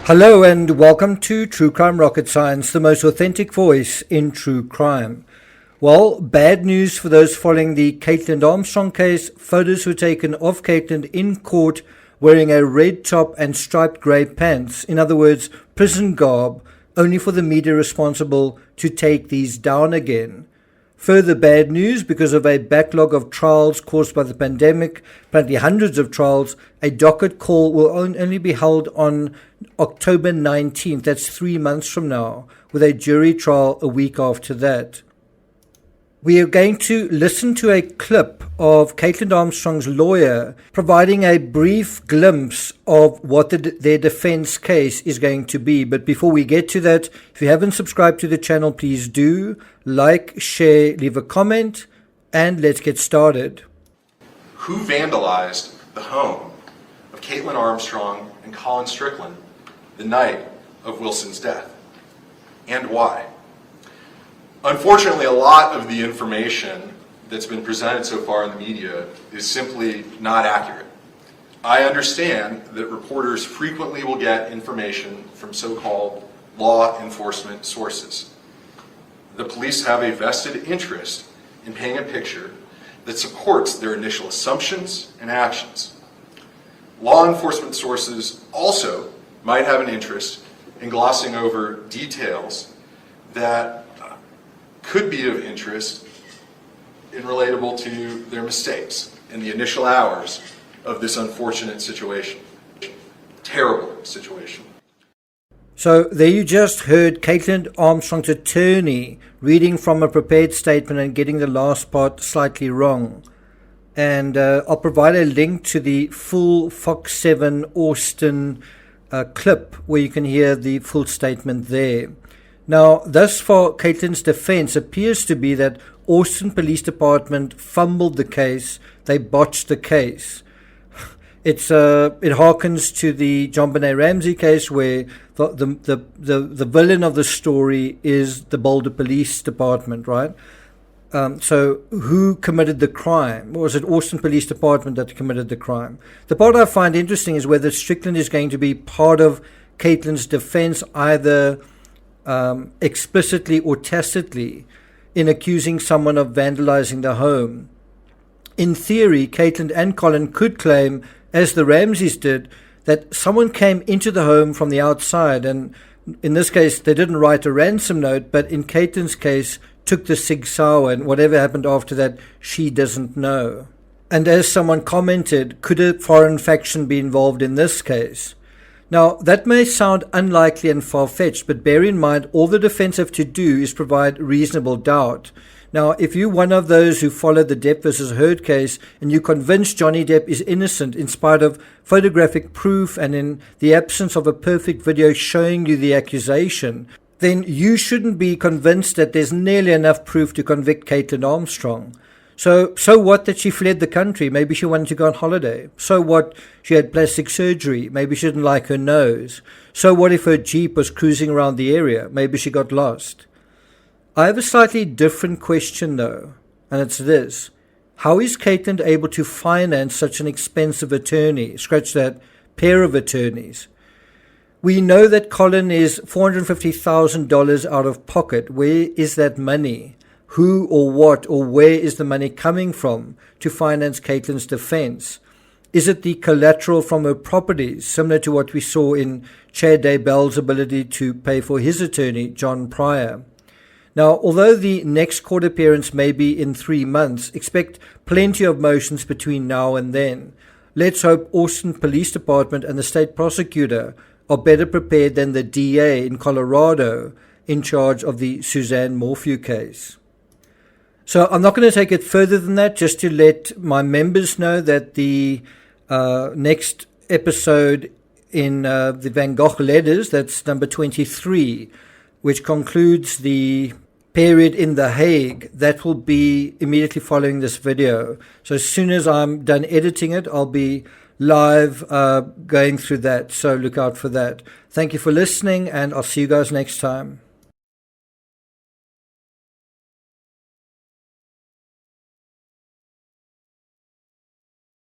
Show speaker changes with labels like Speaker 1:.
Speaker 1: Hello and welcome to True Crime Rocket Science, the most authentic voice in true crime. Well, bad news for those following the Kailtin Armstrong case. Photos were taken of Kaitlin in court wearing a red top and striped grey pants. In other words, prison garb, only for the media responsible to take these down again. Further bad news, because of a backlog of trials caused by the pandemic, apparently hundreds of trials, a docket call will only be held on October 19th, that's 3 months from now, with a jury trial a week after that. We are going to listen to a clip of Kailtin Armstrong's lawyer providing a brief glimpse of what their defense case is going to be. But before we get to that, if you haven't subscribed to the channel, please do. Like, share, leave a comment, and let's get started.
Speaker 2: Who vandalized the home of Kailtin Armstrong and Colin Strickland the night of Wilson's death? And why? Unfortunately, a lot of the information that's been presented so far in the media is simply not accurate. I understand that reporters frequently will get information from so-called law enforcement sources. The police have a vested interest in painting a picture that supports their initial assumptions and actions. Law enforcement sources also might have an interest in glossing over details that could be of interest and relatable to their mistakes in the initial hours of this unfortunate situation. Terrible situation.
Speaker 1: So there you just heard Kailtin Armstrong's attorney reading from a prepared statement and getting the last part slightly wrong. And I'll provide a link to the full Fox 7 Austin clip where you can hear the full statement there. Now, thus far, Kaitlin's defense appears to be that Austin Police Department fumbled the case, they botched the case. It harkens to the JonBenet Ramsey case where the villain of the story is the Boulder Police Department, right? So who committed the crime? Or was it Austin Police Department that committed the crime? The part I find interesting is whether Strickland is going to be part of Kaitlin's defense, either explicitly or tacitly, in accusing someone of vandalizing the home. In theory, Kaitlin and Colin could claim, as the Ramseys did, that someone came into the home from the outside, and in this case they didn't write a ransom note, but in Caitlin's case took the Sig Sauer, and whatever happened after that she doesn't know. And as someone commented, could a foreign faction be involved in this case? Now, that may sound unlikely and far-fetched, but bear in mind all the defense have to do is provide reasonable doubt. Now, if you're one of those who followed the Depp versus Heard case and you convinced Johnny Depp is innocent in spite of photographic proof and in the absence of a perfect video showing you the accusation, then you shouldn't be convinced that there's nearly enough proof to convict Kailtin Armstrong. So what that she fled the country? Maybe she wanted to go on holiday. So what? She had plastic surgery. Maybe she didn't like her nose. So what if her Jeep was cruising around the area? Maybe she got lost. I have a slightly different question though, and it's this. How is Kaitlin able to finance such an expensive attorney? Scratch that, pair of attorneys. We know that Colin is $450,000 out of pocket. Where is that money? Who or what or where is the money coming from to finance Kaitlin's defense? Is it the collateral from her properties, similar to what we saw in Chad Daybell's ability to pay for his attorney, John Pryor? Now, although the next court appearance may be in 3 months, expect plenty of motions between now and then. Let's hope Austin Police Department and the state prosecutor are better prepared than the DA in Colorado in charge of the Suzanne Morphew case. So I'm not going to take it further than that, just to let my members know that the next episode in the Van Gogh letters, that's number 23, which concludes the period in The Hague, that will be immediately following this video. So as soon as I'm done editing it, I'll be live going through that. So look out for that. Thank you for listening, and I'll see you guys next time.